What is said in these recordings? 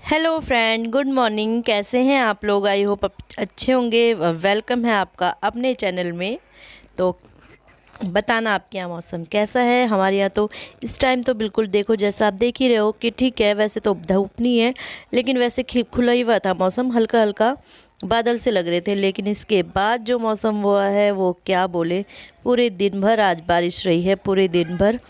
Hello friend, good morning. कैसे हैं आप लोग? आई होप अच्छे होंगे। वेलकम है आपका अपने चैनल में। तो बताना आपके यहाँ मौसम कैसा है। हमारे यहाँ तो इस टाइम तो बिल्कुल देखो, जैसा आप देख ही रहे हो कि ठीक है, वैसे तो धूप नहीं है, लेकिन वैसे खुला ही हुआ था मौसम। हल्का हल्का बादल से लग रहे थे, लेकिन इसके बाद जो मौसम हुआ है वो क्या बोले। पूरे दिन भर आज बारिश रही है, पूरे दिन भर।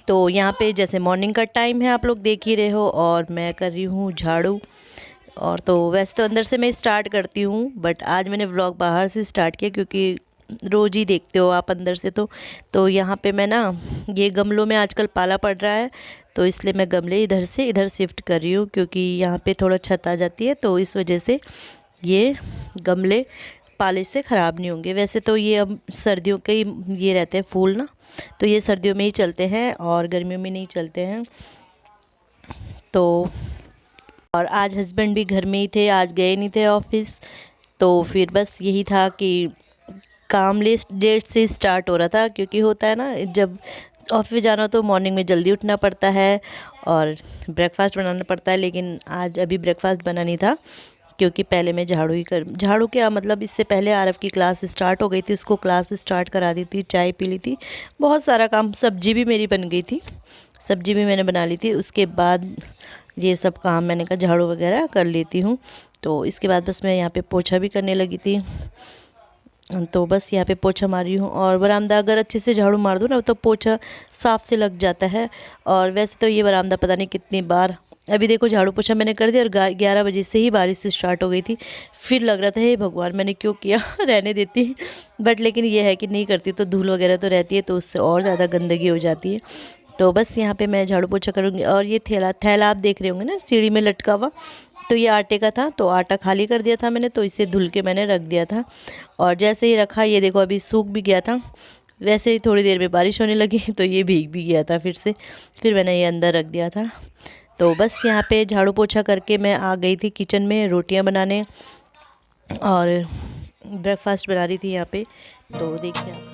तो यहाँ पे जैसे मॉर्निंग का टाइम है, आप लोग देख ही रहे हो, और मैं कर रही हूँ झाड़ू। और तो वैसे तो अंदर से मैं स्टार्ट करती हूँ, बट आज मैंने व्लॉग बाहर से स्टार्ट किया, क्योंकि रोज़ ही देखते हो आप अंदर से। तो यहाँ पे मैं ना, ये गमलों में आजकल पाला पड़ रहा है, तो इसलिए मैं गमले इधर से इधर शिफ्ट कर रही हूँ, क्योंकि यहाँ पे थोड़ा छत आ जाती है, तो इस वजह से ये गमले पाले से ख़राब नहीं होंगे। वैसे तो ये अब सर्दियों के ही ये रहते हैं फूल ना, तो ये सर्दियों में ही चलते हैं और गर्मियों में नहीं चलते हैं। तो और आज हस्बैंड भी घर में ही थे, आज गए नहीं थे ऑफिस। तो फिर बस यही था कि काम लेट से स्टार्ट हो रहा था, क्योंकि होता है ना, जब ऑफिस जाना तो मॉर्निंग में जल्दी उठना पड़ता है और ब्रेकफास्ट बनाना पड़ता है। लेकिन आज अभी ब्रेकफास्ट बना नहीं था, क्योंकि पहले मैं झाड़ू क्या मतलब, इससे पहले आरव की क्लास स्टार्ट हो गई थी, उसको क्लास स्टार्ट करा दी थी, चाय पी ली थी, बहुत सारा काम। सब्जी भी मेरी बन गई थी, सब्जी भी मैंने बना ली थी। उसके बाद ये सब काम मैंने कहा झाड़ू वगैरह कर लेती हूँ। तो इसके बाद बस मैं यहाँ पे पोछा भी करने लगी थी। तो बस यहाँ पे पोछा मार रही हूँ, और बरामदा अगर अच्छे से झाड़ू मार दूँ ना, तो पोछा साफ से लग जाता है। और वैसे तो ये बरामदा पता नहीं कितनी बार, अभी देखो झाड़ू पोछा मैंने कर दिया, और 11 बजे से ही बारिश से स्टार्ट हो गई थी। फिर लग रहा था हे भगवान, मैंने क्यों किया रहने देती। बट लेकिन ये है कि नहीं करती तो धूल वगैरह तो रहती है, तो उससे और ज़्यादा गंदगी हो जाती है। तो बस यहाँ पे मैं झाड़ू पोछा करूँगी। और ये थैला आप देख रहे होंगे ना सीढ़ी में लटका हुआ, तो ये आटे का था, तो आटा खाली कर दिया था मैंने, तो इसे धुल के मैंने रख दिया था। और जैसे ही रखा, ये देखो अभी सूख भी गया था। वैसे ही थोड़ी देर में बारिश होने लगी, तो ये भीग भी गया था फिर से। फिर मैंने ये अंदर रख दिया था। तो बस यहाँ पे झाड़ू पोछा करके मैं आ गई थी किचन में रोटियाँ बनाने, और ब्रेकफास्ट बना रही थी यहाँ पे। तो देखिए आप।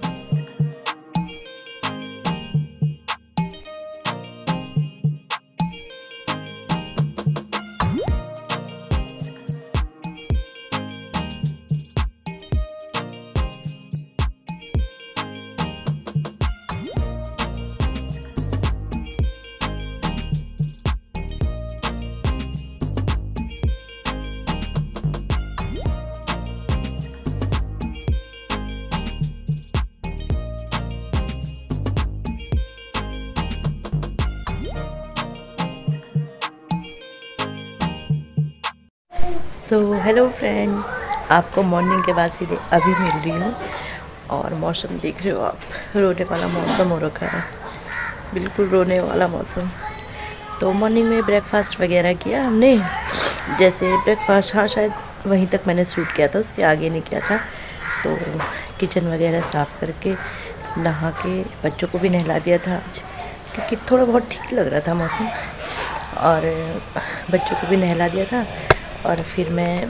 हेलो फ्रेंड, आपको मॉर्निंग के बाद सीधे अभी मिल रही हूँ, और मौसम देख रहे हो आप, रोने वाला मौसम हो रखा है, बिल्कुल रोने वाला मौसम। तो मॉर्निंग में ब्रेकफास्ट वगैरह किया हमने। जैसे ब्रेकफास्ट, हाँ शायद वहीं तक मैंने शूट किया था, उसके आगे नहीं किया था। तो किचन वगैरह साफ़ करके नहा के बच्चों को भी नहला दिया था आज, क्योंकि थोड़ा बहुत ठीक लग रहा था मौसम, और बच्चों को भी नहला दिया था। और फिर मैं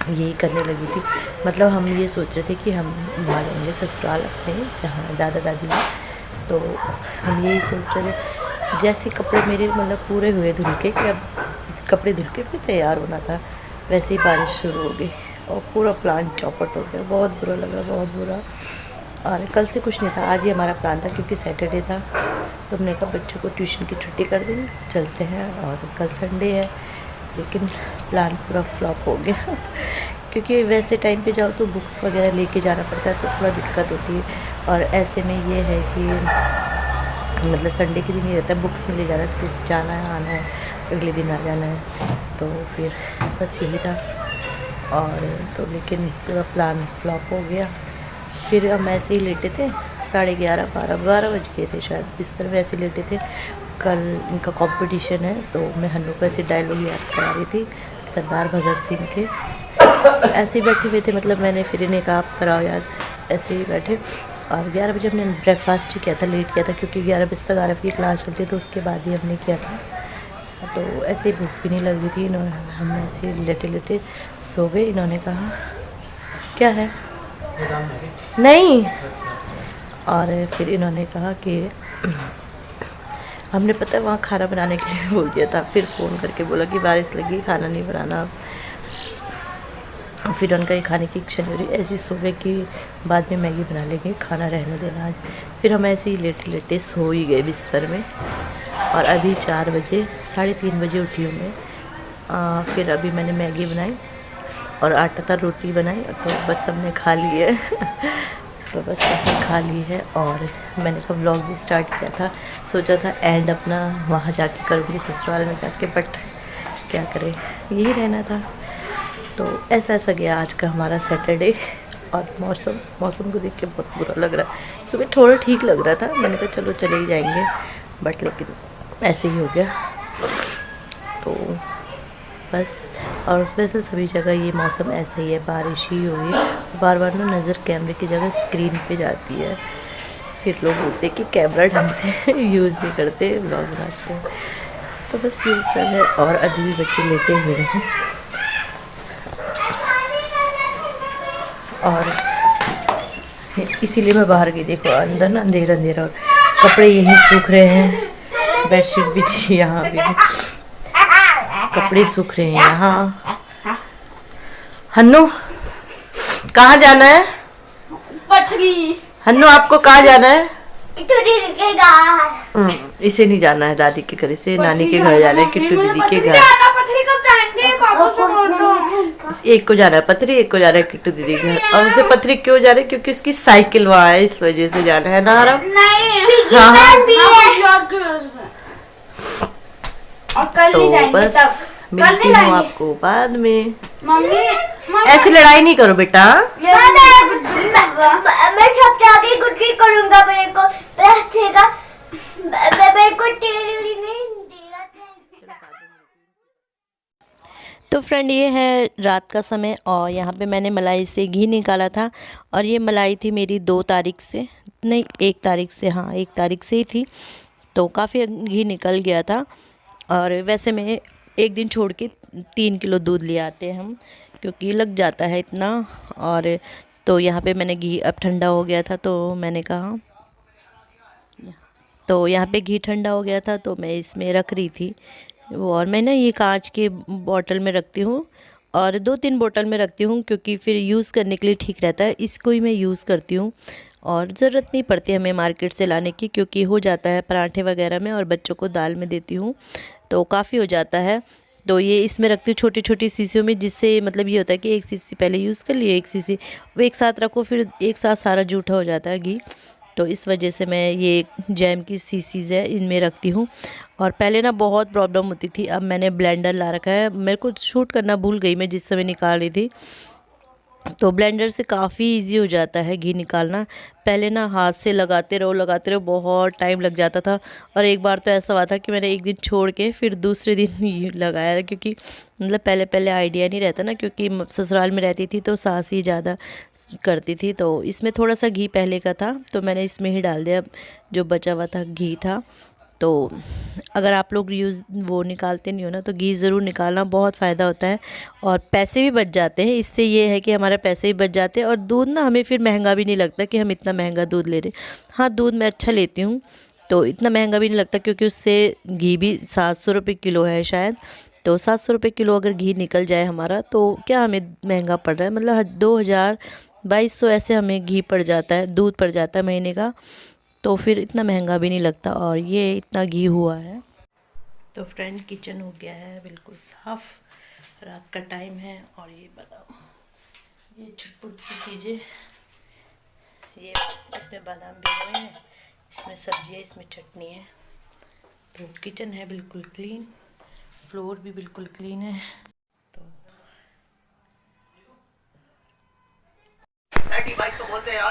यही करने लगी थी, मतलब हम ये सोच रहे थे कि हम वहाँ जाएंगे ससुराल अपने, जहाँ दादा दादी हैं। तो हम यही सोच रहे थे, जैसे कपड़े मेरे मतलब पूरे हुए धुल के, कि अब कपड़े धुल के फिर तैयार होना था, वैसे ही बारिश शुरू हो गई और पूरा प्लान चौपट हो गया। बहुत बुरा लगा, बहुत बुरा। और कल से कुछ नहीं था, आज ही हमारा प्लान था, क्योंकि सैटरडे था। तो हमने कहा बच्चों को ट्यूशन की छुट्टी कर देंगे, चलते हैं, और कल संडे है। लेकिन प्लान पूरा फ्लॉप हो गया क्योंकि वैसे टाइम पे जाओ तो बुक्स वगैरह लेके जाना पड़ता है, तो थोड़ा दिक्कत होती है। और ऐसे में ये है कि मतलब संडे के दिन नहीं रहता, बुक्स नहीं ले जाना, सिर्फ जाना है, आना है, अगले दिन आ जाना है। तो फिर बस यही था। और तो लेकिन पूरा प्लान फ्लॉप हो गया। फिर हम ऐसे ही लेटे थे, 11:30 12 बज गए थे शायद, बिस्तर में ऐसे लेटे थे। कल इनका कंपटीशन है, तो मैं हन्नू को ऐसे डायलॉग याद करा रही थी सरदार भगत सिंह के। ऐसे ही बैठे हुए थे, मतलब मैंने फिर इन्हें कहा आप कराओ याद, ऐसे ही बैठे। और 11 बजे हमने ब्रेकफास्ट ही किया था, लेट किया था, क्योंकि 11 बजे तक आरव की क्लास चलती, तो उसके बाद ही हमने किया था। तो ऐसे ही भूख भी नहीं लग रही थी, इन्होंने हम ऐसे लेटे लेटे सो गए। इन्होंने कहा क्या है नहीं, और फिर इन्होंने कहा कि हमने पता है वहाँ खाना बनाने के लिए बोल दिया था, फिर फ़ोन करके बोला कि बारिश लगी, खाना नहीं बनाना। फिर उनका ये खाने की इच्छा नहीं हो रही, ऐसी सोचे कि बाद में मैगी बना लेंगे, खाना रहने देना आज। फिर हम ऐसे ही लेटे लेटे सो ही गए बिस्तर में। और अभी 4 बजे, 3:30 बजे उठी हूँ मैं। फिर अभी मैंने मैगी बनाई और आटा था, रोटी बनाई, तो बस सबने खा ली है। तो बस सबने खा ली है। और मैंने कब व्लॉग भी स्टार्ट किया था, सोचा था एंड अपना वहाँ जाके करूँगी, ससुराल में जाके, बट क्या करें, यही रहना था। तो ऐसा गया आज का हमारा सैटरडे। और मौसम को देख के बहुत बुरा लग रहा है। सुबह थोड़ा ठीक लग रहा था, मैंने कहा चलो चले ही जाएंगे, बट लेकिन ऐसे ही हो गया। तो बस, और वैसे सभी जगह ये मौसम ऐसा ही है, बारिश ही हो रही है। बार बार ना नज़र कैमरे की जगह स्क्रीन पे जाती है, फिर लोग बोलते हैं कि कैमरा ढंग से यूज़ नहीं करते, व्लॉग बनाते हैं। तो बस ये सब है। और अभी भी बच्चे लेटे हुए हैं और इसीलिए मैं बाहर गई। देखो अंदर ना अंधेरा अंधेरा, और कपड़े यहीं सूख रहे हैं, बेडशीट बिछी यहाँ भी, कपड़े सूख रहे हैं यहाँ। हन्नू कहाँ जाना है? पथरी। हन्नू आपको कहाँ जाना है? घर। इसे नहीं जाना है दादी के घर, इसे नानी के घर जाना है, किट्टू दीदी के घर। पथरी कब जाएंगे? पापा से बोल लो। एक को जाना है पथरी, एक को जाना है किट्टू दीदी के घर। और उसे पथरी क्यों जा रहा है? क्योंकि उसकी साइकिल वहाँ है, इस वजह से जाना है ना आराम। नहीं, हाँ। और कल तो नहीं जाएंगे, बस मिलती हूँ आपको बाद में। मम्मी ऐसी लड़ाई नहीं करो बेटा। मैं सबके आगे गुटकी करूंगा, मेरे को अच्छेगा, मेरे को टेढ़ी नहीं देगा। तो फ्रेंड ये है रात का समय, और यहाँ पे मैंने मलाई से घी निकाला था। और ये मलाई थी मेरी 2 तारीख से, नहीं 1 तारीख से, हाँ 1 तारीख से ही थी। तो काफ़ी घी निकल गया था। और वैसे मैं एक दिन छोड़ के 3 किलो दूध ले आते हैं हम, क्योंकि लग जाता है इतना। और तो यहाँ पे मैंने घी अब ठंडा हो गया था, तो मैंने कहा, तो यहाँ पे घी ठंडा हो गया था तो मैं इसमें रख रही थी वो। और मैं ना ये कांच के बॉटल में रखती हूँ, और 2-3 बोतल में रखती हूँ, क्योंकि फिर यूज़ करने के लिए ठीक रहता है। इसको ही मैं यूज़ करती हूँ, और ज़रूरत नहीं पड़ती हमें मार्केट से लाने की, क्योंकि हो जाता है पराठे वगैरह में, और बच्चों को दाल में देती हूँ तो काफ़ी हो जाता है। तो ये इसमें रखती हूँ छोटी छोटी शीशियों में, जिससे मतलब ये होता है कि एक शीशी पहले यूज़ कर लिए, एक शीशी वो एक साथ रखो, फिर एक साथ सारा जूठा हो जाता है घी। तो इस वजह से मैं ये जैम की शीशीज़ है इनमें रखती हूँ। और पहले ना बहुत प्रॉब्लम होती थी, अब मैंने ब्लेंडर ला रखा है। मेरे को शूट करना भूल गई मैं जिस समय निकाल रही थी, तो ब्लेंडर से काफ़ी इजी हो जाता है घी निकालना। पहले ना हाथ से लगाते रहो, बहुत टाइम लग जाता था। और एक बार तो ऐसा हुआ था कि मैंने एक दिन छोड़ के फिर दूसरे दिन ही लगाया था, क्योंकि मतलब पहले आइडिया नहीं रहता ना, क्योंकि ससुराल में रहती थी तो सास ही ज़्यादा करती थी। तो इसमें थोड़ा सा घी पहले का था, तो मैंने इसमें ही डाल दिया जो बचा हुआ था घी था। तो अगर आप लोग वो निकालते नहीं हो ना, तो घी ज़रूर निकालना, बहुत फ़ायदा होता है और पैसे भी बच जाते हैं। इससे ये है कि हमारे पैसे भी बच जाते हैं, और दूध ना हमें फिर महंगा भी नहीं लगता कि हम इतना महंगा दूध ले रहे। हाँ, दूध मैं अच्छा लेती हूँ तो इतना महंगा भी नहीं लगता, क्योंकि उससे घी भी 700 रुपये किलो है शायद। तो 700 रुपये किलो अगर घी निकल जाए हमारा, तो क्या हमें महंगा पड़ रहा है, मतलब 2000-2200 ऐसे हमें घी पड़ जाता है, दूध पड़ जाता है महीने का। तो फिर इतना महंगा भी नहीं लगता, और ये इतना घी हुआ है। तो फ्रेंड किचन हो गया है बिल्कुल साफ़, रात का टाइम है। और ये बताओ, ये छुटपुट सी चीज़ें, ये इसमें बादाम भिगोए हैं, इसमें सब्जी है, इसमें चटनी है। तो किचन है बिल्कुल क्लीन, फ्लोर भी बिल्कुल क्लीन है।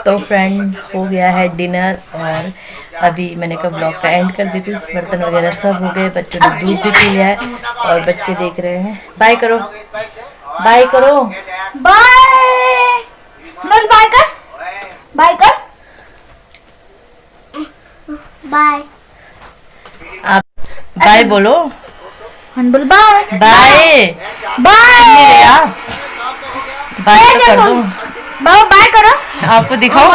तो फ्रेंड हो गया है डिनर, और अभी मैंने कहा ब्लॉग का एंड कर दी थी। बर्तन वगैरह सब हो गए, बच्चों ने दूध भी पी लिया है, और बच्चे देख रहे हैं। बाय करो, बाय करो, बाय मन, बाय कर, बाय कर, बाय। आप बाय बोलो, मन बोल बाय, बाय बाय, बाय तो कर दो, बाय करो, आपको दिखाओ।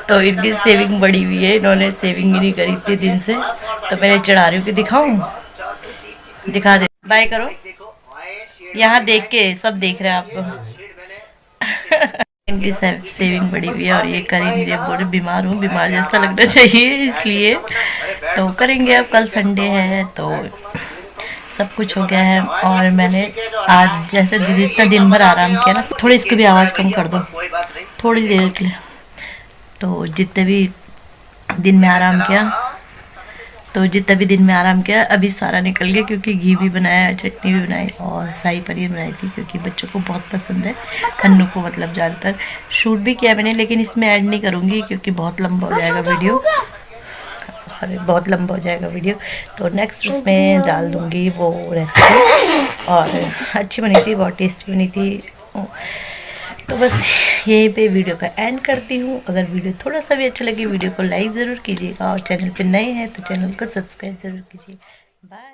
तो इनकी सेविंग बढ़ी हुई है, इन्होंने सेविंग ही नहीं करी इतने दिन से, तो मैंने चढ़ा रही हूँ कि दिखाऊं, दिखा दे, बाय करो, यहाँ देख के सब देख रहे हैं आपको। इनकी सेविंग बढ़ी हुई है और ये करेंगे, बोले बीमार हूँ, बीमार जैसा लगना चाहिए इसलिए तो करेंगे। अब कल संडे है तो सब कुछ हो गया है। और मैंने आज जैसे इतना दिन भर आराम किया ना, थोड़ी इसकी भी आवाज़ कम कर दो थोड़ी देर के लिए, तो जितने भी दिन में आराम किया, अभी सारा निकल गया क्योंकि घी भी बनाया, चटनी भी बनाई और शाही पनीर बनाई थी क्योंकि बच्चों को बहुत पसंद है, खन्नू को मतलब ज़्यादातर। शूट भी किया मैंने लेकिन इसमें ऐड नहीं करूँगी क्योंकि बहुत लंबा हो जाएगा वीडियो, तो नेक्स्ट उसमें डाल दूँगी वो रेसिपी। और अच्छी बनी थी, बहुत टेस्टी बनी थी। तो बस यहीं पे वीडियो का एंड करती हूँ। अगर वीडियो थोड़ा सा भी अच्छा लगे वीडियो को लाइक ज़रूर कीजिएगा और चैनल पे नए हैं तो चैनल को सब्सक्राइब ज़रूर कीजिए। बाय।